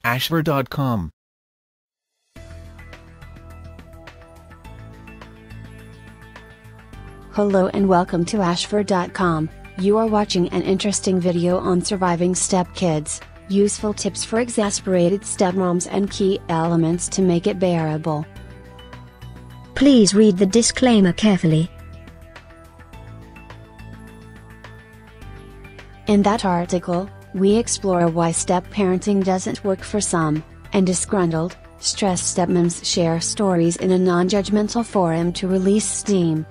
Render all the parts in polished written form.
ashver.com. Hello and welcome to ashver.com. You are watching an interesting video on surviving stepkids, useful tips for exasperated stepmoms and key elements to make it bearable. Please read the disclaimer carefully. In that article, we explore why step-parenting doesn't work for some, and disgruntled, stressed stepmoms share stories in a non-judgmental forum to release steam.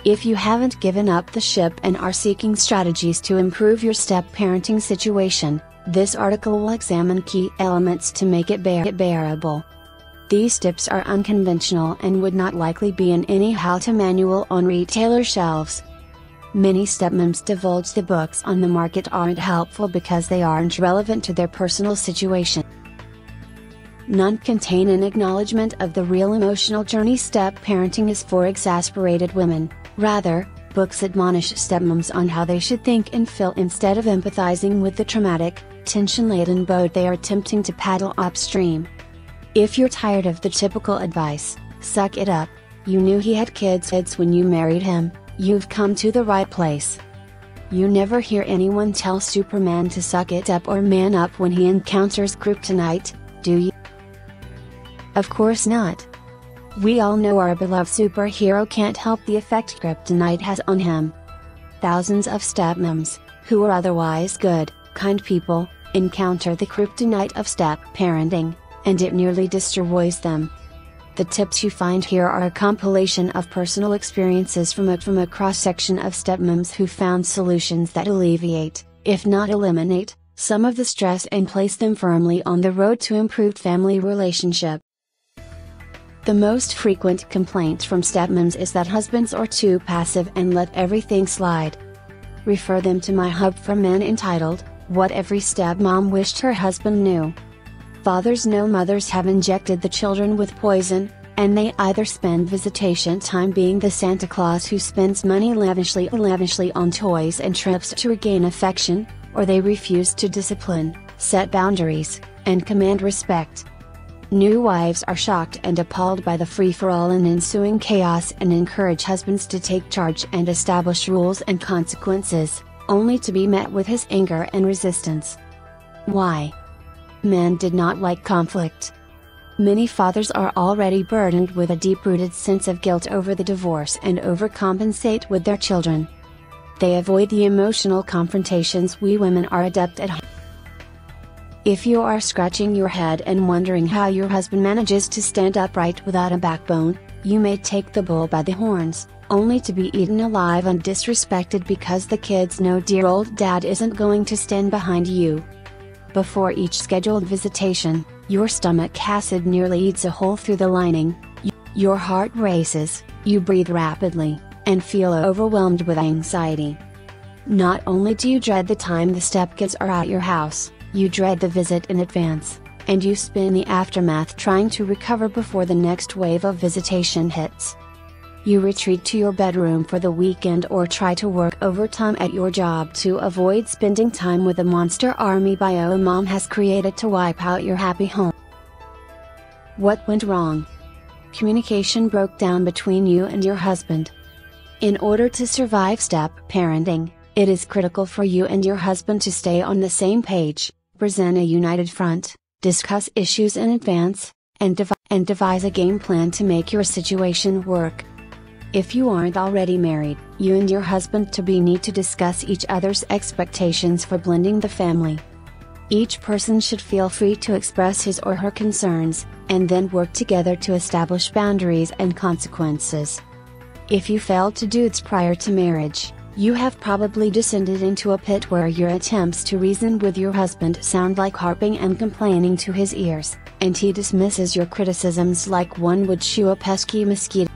If you haven't given up the ship and are seeking strategies to improve your step-parenting situation, this article will examine key elements to make it bearable. These tips are unconventional and would not likely be in any how-to manual on retailer shelves. Many stepmoms divulge the books on the market aren't helpful because they aren't relevant to their personal situation. None contain an acknowledgement of the real emotional journey step-parenting is for exasperated women. Rather, books admonish stepmoms on how they should think and feel instead of empathizing with the traumatic, tension-laden boat they are attempting to paddle upstream. If you're tired of the typical advice, suck it up, you knew he had kids when you married him, you've come to the right place. You never hear anyone tell Superman to suck it up or man up when he encounters kryptonite, do you? Of course not. We all know our beloved superhero can't help the effect kryptonite has on him. Thousands of stepmoms, who are otherwise good, kind people, encounter the kryptonite of step-parenting, and it nearly destroys them. The tips you find here are a compilation of personal experiences from a cross-section of stepmoms who found solutions that alleviate, if not eliminate, some of the stress and place them firmly on the road to improved family relationship. The most frequent complaint from stepmoms is that husbands are too passive and let everything slide. Refer them to my hub for men entitled, What Every Stepmom Wished Her Husband Knew. Fathers know mothers have injected the children with poison, and they either spend visitation time being the Santa Claus who spends money lavishly on toys and trips to regain affection, or they refuse to discipline, set boundaries, and command respect. New wives are shocked and appalled by the free-for-all and ensuing chaos and encourage husbands to take charge and establish rules and consequences, only to be met with his anger and resistance. Why? Men did not like conflict. Many fathers are already burdened with a deep-rooted sense of guilt over the divorce and overcompensate with their children. They avoid the emotional confrontations we women are adept at. If you are scratching your head and wondering how your husband manages to stand upright without a backbone, you may take the bull by the horns, only to be eaten alive and disrespected because the kids know dear old dad isn't going to stand behind you. Before each scheduled visitation, your stomach acid nearly eats a hole through the lining, your heart races, you breathe rapidly, and feel overwhelmed with anxiety. Not only do you dread the time the stepkids are at your house, you dread the visit in advance, and you spend the aftermath trying to recover before the next wave of visitation hits. You retreat to your bedroom for the weekend or try to work overtime at your job to avoid spending time with the monster army bio mom has created to wipe out your happy home. What went wrong? Communication broke down between you and your husband. In order to survive step-parenting, it is critical for you and your husband to stay on the same page, present a united front, discuss issues in advance, and devise a game plan to make your situation work. If you aren't already married, you and your husband-to-be need to discuss each other's expectations for blending the family. Each person should feel free to express his or her concerns, and then work together to establish boundaries and consequences. If you failed to do this prior to marriage, you have probably descended into a pit where your attempts to reason with your husband sound like harping and complaining to his ears, and he dismisses your criticisms like one would shoo a pesky mosquito.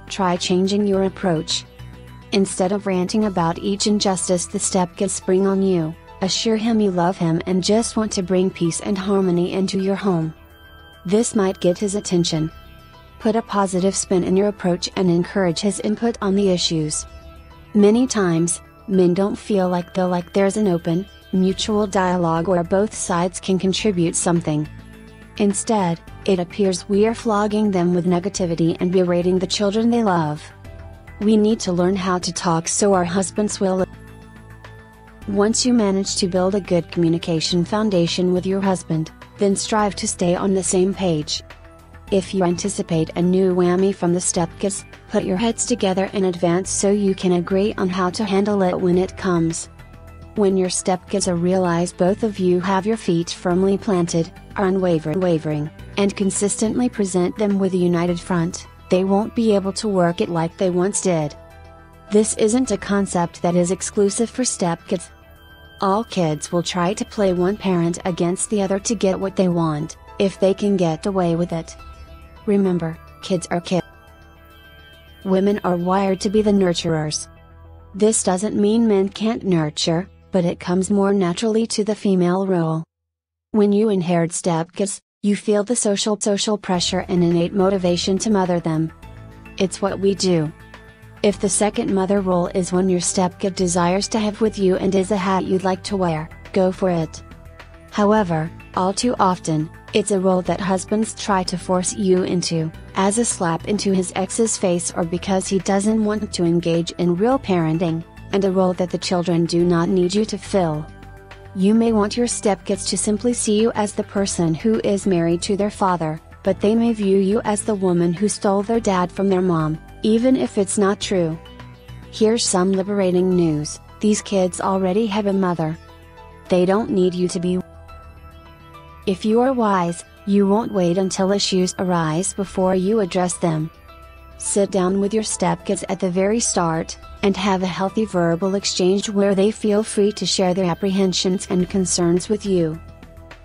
Try changing your approach. Instead of ranting about each injustice the stepkids spring on you, assure him you love him and just want to bring peace and harmony into your home. This might get his attention. Put a positive spin in your approach and encourage his input on the issues. Many times, men don't feel like there's an open, mutual dialogue where both sides can contribute something. Instead, it appears we are flogging them with negativity and berating the children they love. We need to learn how to talk so our husbands will. Once you manage to build a good communication foundation with your husband, then strive to stay on the same page. If you anticipate a new whammy from the stepkids, put your heads together in advance so you can agree on how to handle it when it comes. When your stepkids realize both of you have your feet firmly planted, are unwavering, and consistently present them with a united front, they won't be able to work it like they once did. This isn't a concept that is exclusive for stepkids. All kids will try to play one parent against the other to get what they want, if they can get away with it. Remember, kids are kids. Women are wired to be the nurturers. This doesn't mean men can't nurture, but it comes more naturally to the female role. When you inherit stepkids, you feel the social pressure and innate motivation to mother them. It's what we do. If the second mother role is one your stepkid desires to have with you and is a hat you'd like to wear, go for it. However, all too often, it's a role that husbands try to force you into, as a slap into his ex's face or because he doesn't want to engage in real parenting, and a role that the children do not need you to fill. You may want your stepkids to simply see you as the person who is married to their father, but they may view you as the woman who stole their dad from their mom, even if it's not true. Here's some liberating news: these kids already have a mother. They don't need you to be. If you are wise, you won't wait until issues arise before you address them. Sit down with your stepkids at the very start, and have a healthy verbal exchange where they feel free to share their apprehensions and concerns with you.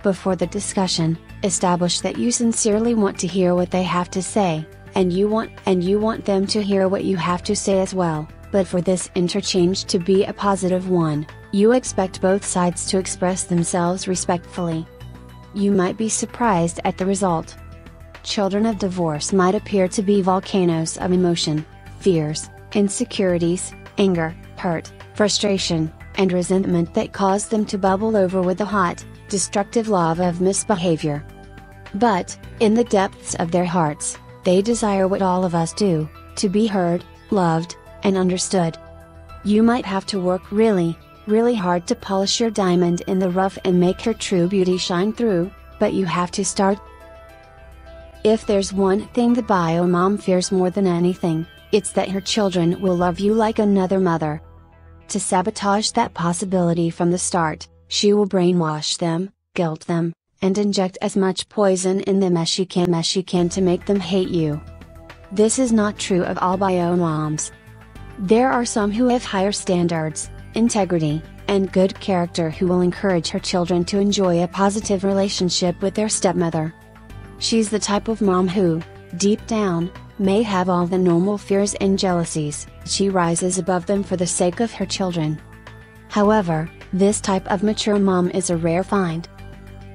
Before the discussion, establish that you sincerely want to hear what they have to say, and you want them to hear what you have to say as well. But for this interchange to be a positive one, you expect both sides to express themselves respectfully. You might be surprised at the result. Children of divorce might appear to be volcanoes of emotion, fears, insecurities, anger, hurt, frustration, and resentment that cause them to bubble over with the hot, destructive lava of misbehavior. But, in the depths of their hearts, they desire what all of us do, to be heard, loved, and understood. You might have to work really hard to polish your diamond in the rough and make her true beauty shine through, but you have to start. If there's one thing the bio mom fears more than anything, it's that her children will love you like another mother. To sabotage that possibility from the start, she will brainwash them, guilt them, and inject as much poison in them as she can to make them hate you. This is not true of all bio moms. There are some who have higher standards, integrity, and good character who will encourage her children to enjoy a positive relationship with their stepmother. She's the type of mom who, deep down, may have all the normal fears and jealousies. She rises above them for the sake of her children. However, this type of mature mom is a rare find.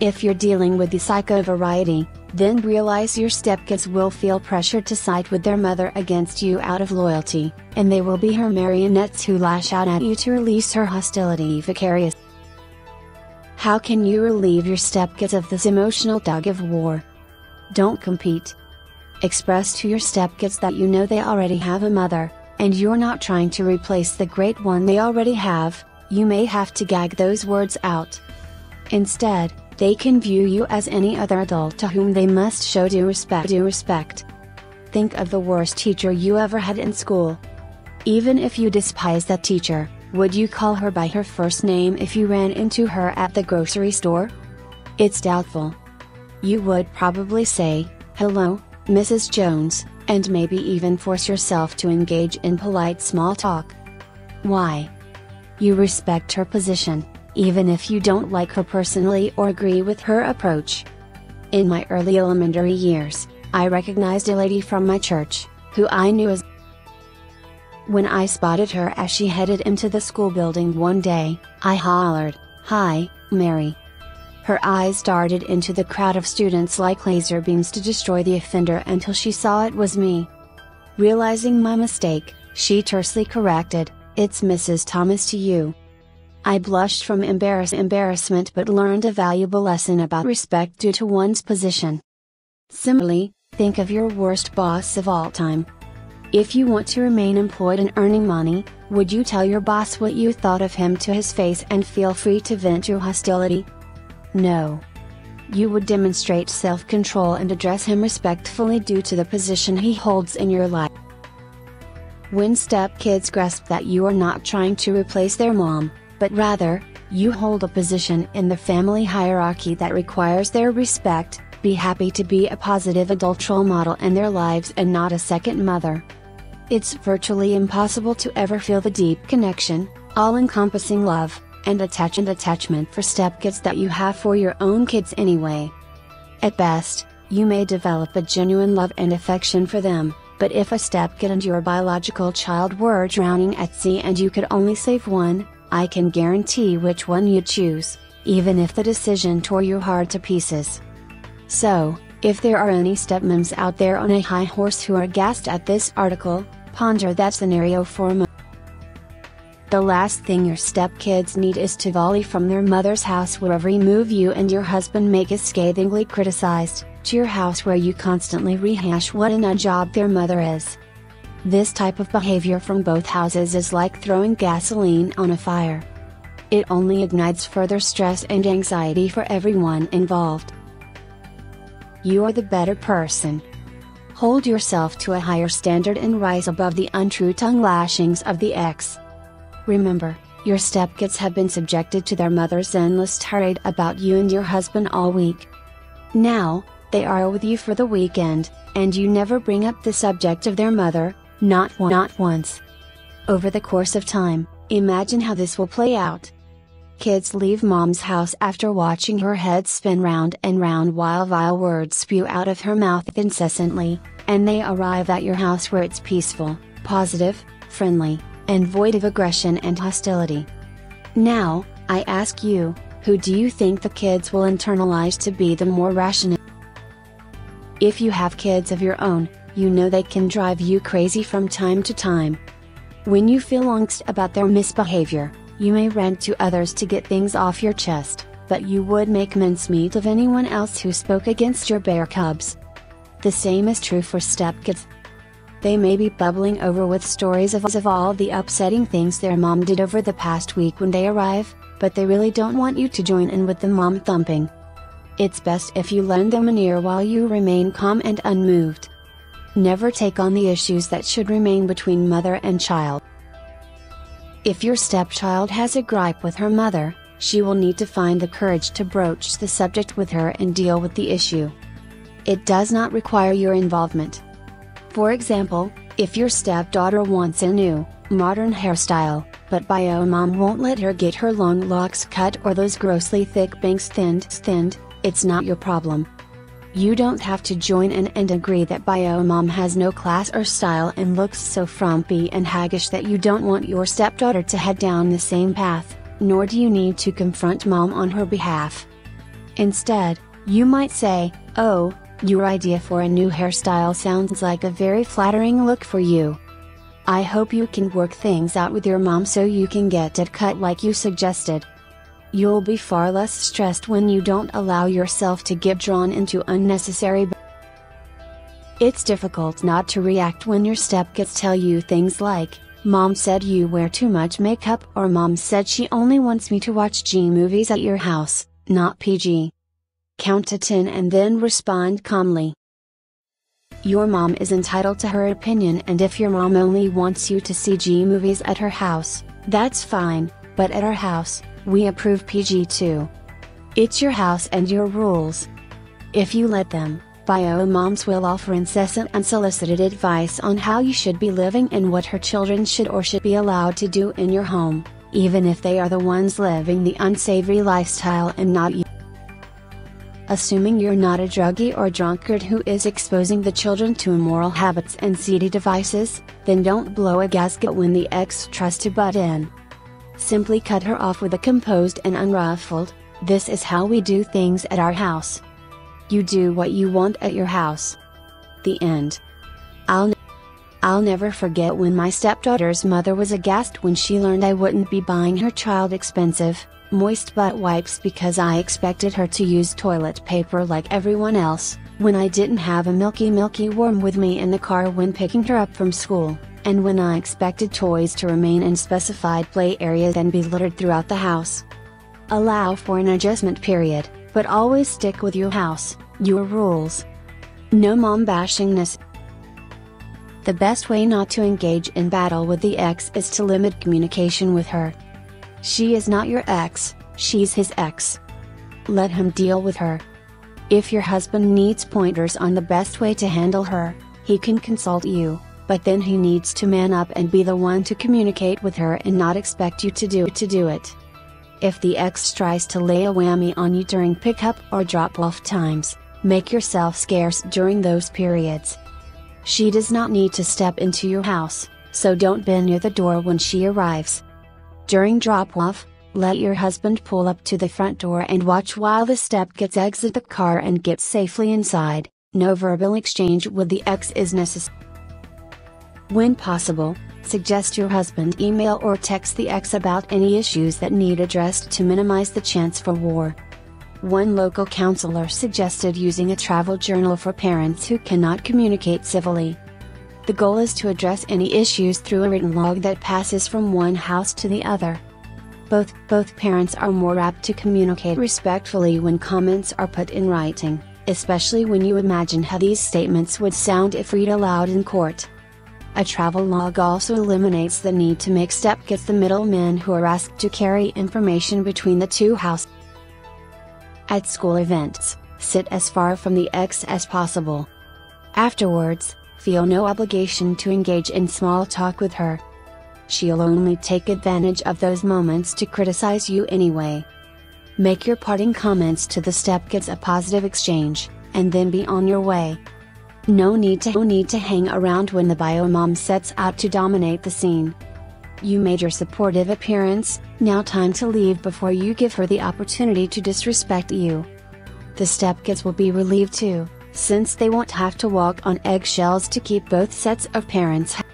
If you're dealing with the psycho variety, then realize your stepkids will feel pressured to side with their mother against you out of loyalty, and they will be her marionettes who lash out at you to release her hostility vicariously. How can you relieve your stepkids of this emotional tug of war? Don't compete. Express to your stepkids that you know they already have a mother, and you're not trying to replace the great one they already have. You may have to gag those words out. Instead, they can view you as any other adult to whom they must show due respect. Think of the worst teacher you ever had in school. Even if you despise that teacher, would you call her by her first name if you ran into her at the grocery store? It's doubtful. You would probably say, "Hello, Mrs. Jones," and maybe even force yourself to engage in polite small talk. Why? You respect her position, even if you don't like her personally or agree with her approach. In my early elementary years, I recognized a lady from my church, who I knew as. When I spotted her as she headed into the school building one day, I hollered, "Hi, Mary." Her eyes darted into the crowd of students like laser beams to destroy the offender until she saw it was me. Realizing my mistake, she tersely corrected, "It's Mrs. Thomas to you." I blushed from embarrassment but learned a valuable lesson about respect due to one's position. Similarly, think of your worst boss of all time. If you want to remain employed and earning money, would you tell your boss what you thought of him to his face and feel free to vent your hostility? No. You would demonstrate self-control and address him respectfully due to the position he holds in your life. When stepkids grasp that you are not trying to replace their mom, but rather, you hold a position in the family hierarchy that requires their respect, be happy to be a positive adult role model in their lives and not a second mother. It's virtually impossible to ever feel the deep connection, all-encompassing love, and attachment for stepkids that you have for your own kids anyway. At best, you may develop a genuine love and affection for them, but if a stepkid and your biological child were drowning at sea and you could only save one, I can guarantee which one you'd choose, even if the decision tore your heart to pieces. So, if there are any stepmoms out there on a high horse who are aghast at this article, ponder that scenario for a moment. The last thing your stepkids need is to volley from their mother's house where every move you and your husband make is scathingly criticized, to your house where you constantly rehash what a nut job their mother is. This type of behavior from both houses is like throwing gasoline on a fire. It only ignites further stress and anxiety for everyone involved. You are the better person. Hold yourself to a higher standard and rise above the untrue tongue lashings of the ex. Remember, your stepkids have been subjected to their mother's endless tirade about you and your husband all week. Now, they are with you for the weekend, and you never bring up the subject of their mother, not once. Over the course of time, imagine how this will play out. Kids leave mom's house after watching her head spin round and round while vile words spew out of her mouth incessantly, and they arrive at your house where it's peaceful, positive, friendly, and void of aggression and hostility. Now, I ask you, who do you think the kids will internalize to be the more rational? If you have kids of your own, you know they can drive you crazy from time to time. When you feel angst about their misbehavior, you may rant to others to get things off your chest, but you would make mincemeat of anyone else who spoke against your bear cubs. The same is true for stepkids. They may be bubbling over with stories of all the upsetting things their mom did over the past week when they arrive, but they really don't want you to join in with the mom thumping. It's best if you lend them an ear while you remain calm and unmoved. Never take on the issues that should remain between mother and child. If your stepchild has a gripe with her mother, she will need to find the courage to broach the subject with her and deal with the issue. It does not require your involvement. For example, if your stepdaughter wants a new, modern hairstyle, but bio mom won't let her get her long locks cut or those grossly thick bangs thinned, it's not your problem. You don't have to join in and agree that bio mom has no class or style and looks so frumpy and haggish that you don't want your stepdaughter to head down the same path, nor do you need to confront mom on her behalf. Instead, you might say, "Oh, your idea for a new hairstyle sounds like a very flattering look for you. I hope you can work things out with your mom so you can get it cut like you suggested." You'll be far less stressed when you don't allow yourself to get drawn into unnecessary. It's difficult not to react when your stepkids tell you things like, "Mom said you wear too much makeup," or "Mom said she only wants me to watch G movies at your house, not PG." Count to 10 and then respond calmly. Your mom is entitled to her opinion, and if your mom only wants you to see G movies at her house, that's fine, but at our house, we approve PG too. It's your house and your rules. If you let them, bio moms will offer incessant unsolicited advice on how you should be living and what her children should or should be allowed to do in your home, even if they are the ones living the unsavory lifestyle and not you. Assuming you're not a druggie or drunkard who is exposing the children to immoral habits and seedy devices, then don't blow a gasket when the ex tries to butt in. Simply cut her off with a composed and unruffled, "This is how we do things at our house. You do what you want at your house." The end. I'll never forget when my stepdaughter's mother was aghast when she learned I wouldn't be buying her child expensive, moist butt wipes because I expected her to use toilet paper like everyone else, when I didn't have a milky worm with me in the car when picking her up from school, and when I expected toys to remain in specified play areas and be littered throughout the house. Allow for an adjustment period, but always stick with your house, your rules. No mom bashingness. The best way not to engage in battle with the ex is to limit communication with her. She is not your ex, she's his ex. Let him deal with her. If your husband needs pointers on the best way to handle her, he can consult you, but then he needs to man up and be the one to communicate with her and not expect you to do it. If the ex tries to lay a whammy on you during pickup or drop-off times, make yourself scarce during those periods. She does not need to step into your house, so don't be near the door when she arrives. During drop-off, let your husband pull up to the front door and watch while the stepkids exit the car and get safely inside. No verbal exchange with the ex is necessary. When possible, suggest your husband email or text the ex about any issues that need addressed to minimize the chance for war. One local counselor suggested using a travel journal for parents who cannot communicate civilly. The goal is to address any issues through a written log that passes from one house to the other. Both parents are more apt to communicate respectfully when comments are put in writing, especially when you imagine how these statements would sound if read aloud in court. A travel log also eliminates the need to make stepkids the middlemen who are asked to carry information between the two houses. At school events, sit as far from the ex as possible. Afterwards, feel no obligation to engage in small talk with her. She'll only take advantage of those moments to criticize you anyway. Make your parting comments to the stepkids a positive exchange, and then be on your way. No need to hang around when the bio mom sets out to dominate the scene. You made your supportive appearance, now time to leave before you give her the opportunity to disrespect you. The stepkids will be relieved too, since they won't have to walk on eggshells to keep both sets of parents happy.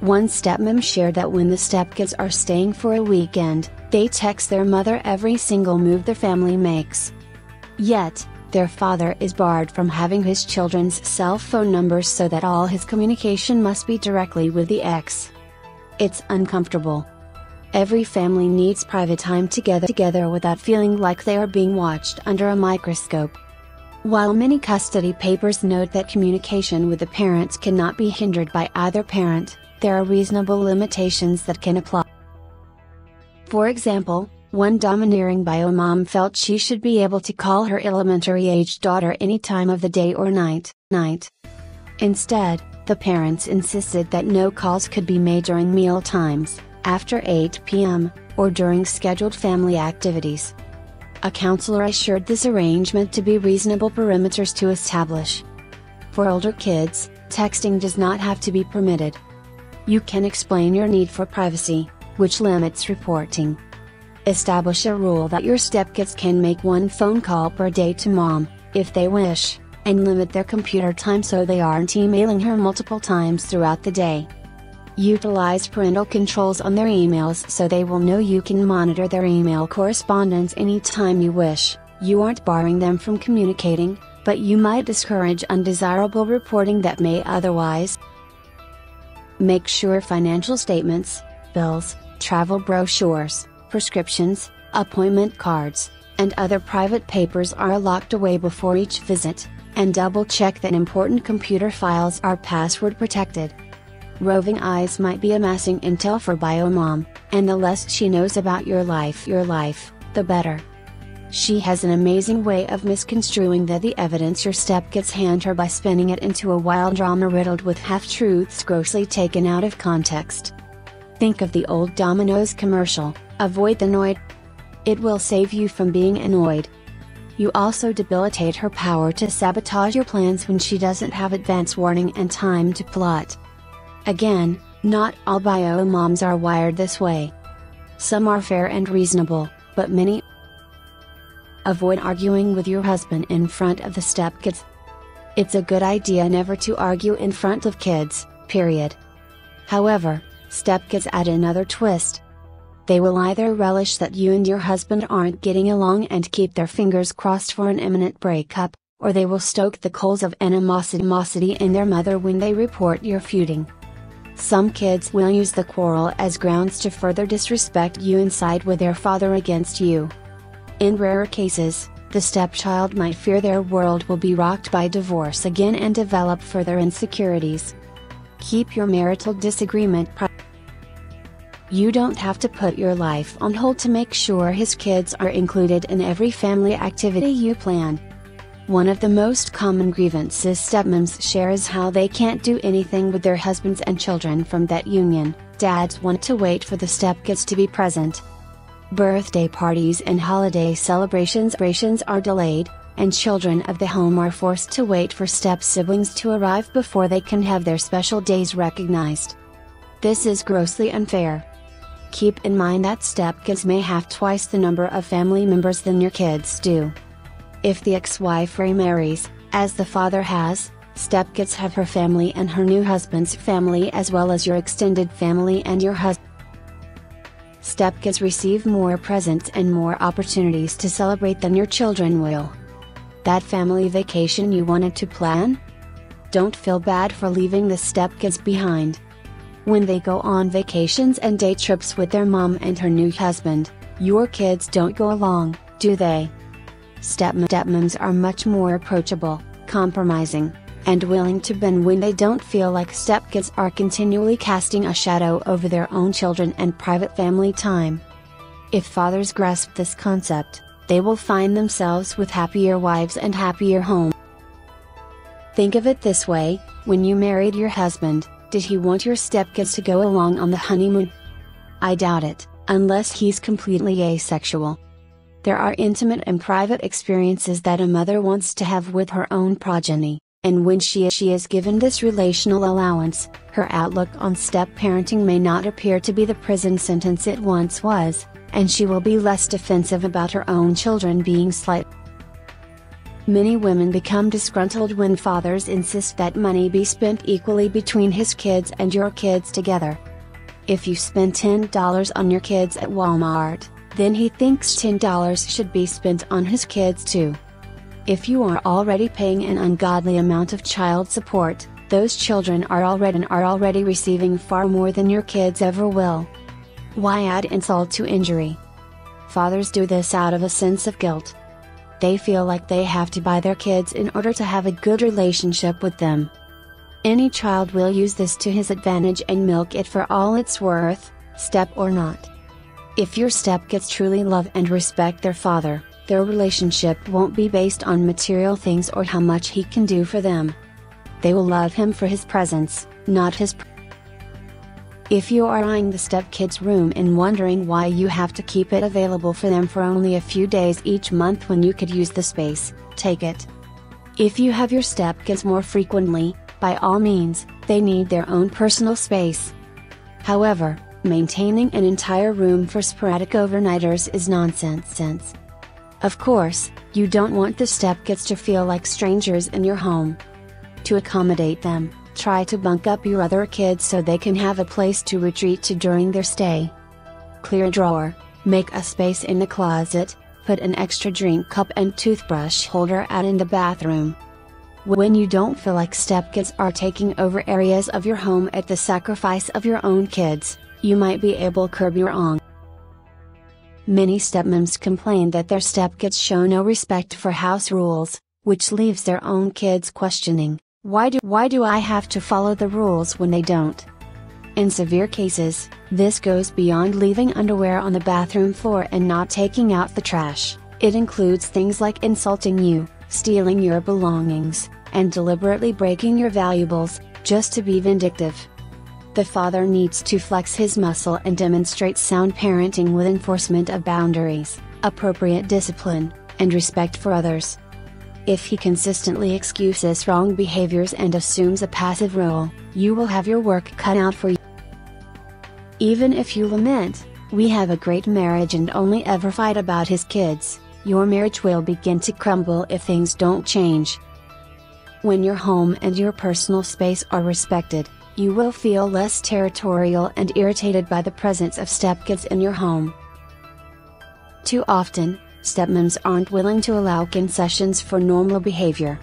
One stepmom shared that when the stepkids are staying for a weekend, they text their mother every single move their family makes. Yet, their father is barred from having his children's cell phone numbers, so that all his communication must be directly with the ex. It's uncomfortable. Every family needs private time together without feeling like they are being watched under a microscope. While many custody papers note that communication with the parents cannot be hindered by either parent, there are reasonable limitations that can apply. For example, one domineering bio mom felt she should be able to call her elementary-aged daughter any time of the day or night. Instead, the parents insisted that no calls could be made during meal times, after 8 p.m., or during scheduled family activities. A counselor assured this arrangement to be reasonable parameters to establish. For older kids, texting does not have to be permitted. You can explain your need for privacy, which limits reporting. Establish a rule that your stepkids can make one phone call per day to mom, if they wish, and limit their computer time so they aren't emailing her multiple times throughout the day. Utilize parental controls on their emails so they will know you can monitor their email correspondence anytime you wish. You aren't barring them from communicating, but you might discourage undesirable reporting that may otherwise. Make sure financial statements, bills, travel brochures, prescriptions, appointment cards, and other private papers are locked away before each visit, and double-check that important computer files are password protected. Roving eyes might be amassing intel for bio mom, and the less she knows about your life, the better. She has an amazing way of misconstruing the evidence your stepkids hand her by spinning it into a wild drama riddled with half-truths grossly taken out of context. Think of the old Domino's commercial, avoid the annoyed. It will save you from being annoyed. You also debilitate her power to sabotage your plans when she doesn't have advance warning and time to plot. Again, not all bio moms are wired this way. Some are fair and reasonable, but many. Avoid arguing with your husband in front of the stepkids. It's a good idea never to argue in front of kids, period. However, stepkids add another twist. They will either relish that you and your husband aren't getting along and keep their fingers crossed for an imminent breakup, or they will stoke the coals of animosity in their mother when they report your feuding. Some kids will use the quarrel as grounds to further disrespect you and side with their father against you. In rarer cases, the stepchild might fear their world will be rocked by divorce again and develop further insecurities. Keep your marital disagreement private. You don't have to put your life on hold to make sure his kids are included in every family activity you plan. One of the most common grievances stepmoms share is how they can't do anything with their husbands and children from that union. Dads want to wait for the stepkids to be present. Birthday parties and holiday celebrations are delayed, and children of the home are forced to wait for step-siblings to arrive before they can have their special days recognized. This is grossly unfair. Keep in mind that stepkids may have twice the number of family members than your kids do. If the ex-wife remarries, as the father has, stepkids have her family and her new husband's family as well as your extended family and your husband. Stepkids receive more presents and more opportunities to celebrate than your children will. That family vacation you wanted to plan? Don't feel bad for leaving the stepkids behind. When they go on vacations and day trips with their mom and her new husband, your kids don't go along, do they? Stepmoms are much more approachable, compromising, and willing to bend when they don't feel like stepkids are continually casting a shadow over their own children and private family time. If fathers grasp this concept, they will find themselves with happier wives and happier homes. Think of it this way: when you married your husband, did he want your stepkids to go along on the honeymoon? I doubt it, unless he's completely asexual. There are intimate and private experiences that a mother wants to have with her own progeny, and when she is given this relational allowance, her outlook on step-parenting may not appear to be the prison sentence it once was, and she will be less defensive about her own children being slight. Many women become disgruntled when fathers insist that money be spent equally between his kids and your kids together. If you spend $10 on your kids at Walmart, then he thinks $10 should be spent on his kids too. If you are already paying an ungodly amount of child support, those children are already receiving far more than your kids ever will. Why add insult to injury? Fathers do this out of a sense of guilt. They feel like they have to buy their kids in order to have a good relationship with them. Any child will use this to his advantage and milk it for all it's worth, step or not. If your stepkids truly love and respect their father, their relationship won't be based on material things or how much he can do for them. They will love him for his presence, not his. If you are eyeing the stepkids' room and wondering why you have to keep it available for them for only a few days each month when you could use the space, take it. If you have your stepkids more frequently, by all means, they need their own personal space. However, maintaining an entire room for sporadic overnighters is nonsense. Of course, you don't want the stepkids to feel like strangers in your home. To accommodate them, try to bunk up your other kids so they can have a place to retreat to during their stay. Clear a drawer, make a space in the closet, put an extra drink cup and toothbrush holder out in the bathroom. When you don't feel like stepkids are taking over areas of your home at the sacrifice of your own kids, you might be able to curb your own. Many stepmoms complain that their stepkids show no respect for house rules, which leaves their own kids questioning, why do I have to follow the rules when they don't? In severe cases, this goes beyond leaving underwear on the bathroom floor and not taking out the trash. It includes things like insulting you, stealing your belongings, and deliberately breaking your valuables, just to be vindictive. The father needs to flex his muscle and demonstrate sound parenting with enforcement of boundaries, appropriate discipline, and respect for others. If he consistently excuses wrong behaviors and assumes a passive role, you will have your work cut out for you. Even if you lament, "We have a great marriage and only ever fight about his kids," your marriage will begin to crumble if things don't change. When your home and your personal space are respected, you will feel less territorial and irritated by the presence of stepkids in your home. Too often, stepmoms aren't willing to allow concessions for normal behavior.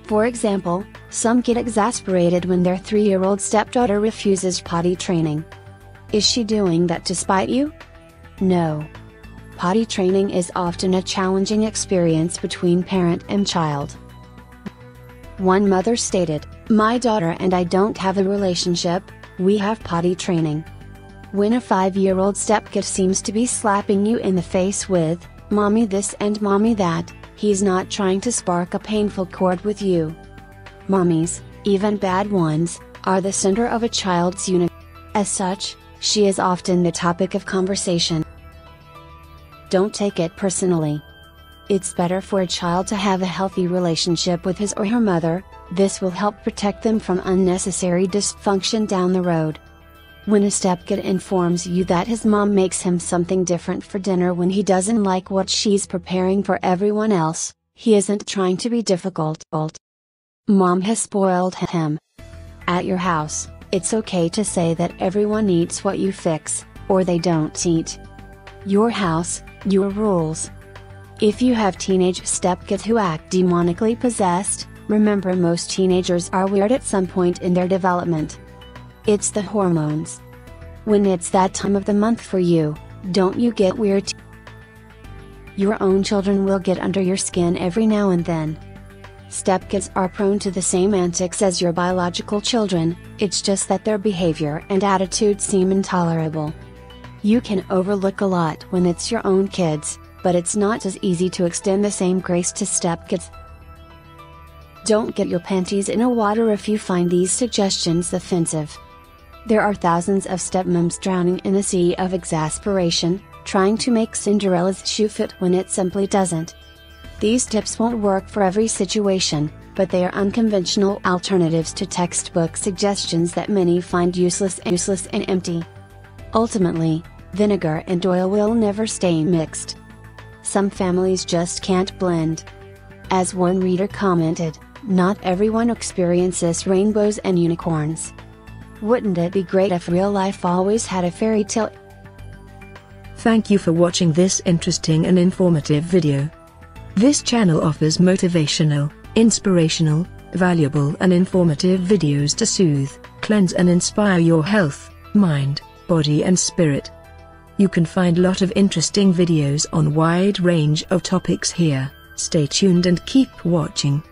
For example, some get exasperated when their 3-year-old stepdaughter refuses potty training. Is she doing that to spite you? No. Potty training is often a challenging experience between parent and child. One mother stated, "My daughter and I don't have a relationship, we have potty training." When a 5-year-old stepkid seems to be slapping you in the face with, "Mommy this and mommy that," he's not trying to spark a painful chord with you. Mommies, even bad ones, are the center of a child's universe. As such, she is often the topic of conversation. Don't take it personally. It's better for a child to have a healthy relationship with his or her mother. This will help protect them from unnecessary dysfunction down the road. When a stepkid informs you that his mom makes him something different for dinner when he doesn't like what she's preparing for everyone else, he isn't trying to be difficult. Mom has spoiled him. At your house, it's okay to say that everyone eats what you fix, or they don't eat. Your house, your rules. If you have teenage stepkids who act demonically possessed, remember most teenagers are weird at some point in their development. It's the hormones. When it's that time of the month for you, don't you get weird? Your own children will get under your skin every now and then. Stepkids are prone to the same antics as your biological children, it's just that their behavior and attitude seem intolerable. You can overlook a lot when it's your own kids, but it's not as easy to extend the same grace to stepkids. Don't get your panties in a water if you find these suggestions offensive. There are thousands of stepmoms drowning in a sea of exasperation, trying to make Cinderella's shoe fit when it simply doesn't. These tips won't work for every situation, but they are unconventional alternatives to textbook suggestions that many find useless and empty. Ultimately, vinegar and oil will never stay mixed. Some families just can't blend. As one reader commented, not everyone experiences rainbows and unicorns. Wouldn't it be great if real life always had a fairy tale? Thank you for watching this interesting and informative video. This channel offers motivational, inspirational, valuable and informative videos to soothe, cleanse and inspire your health, mind, body and spirit. You can find a lot of interesting videos on wide range of topics here. Stay tuned and keep watching.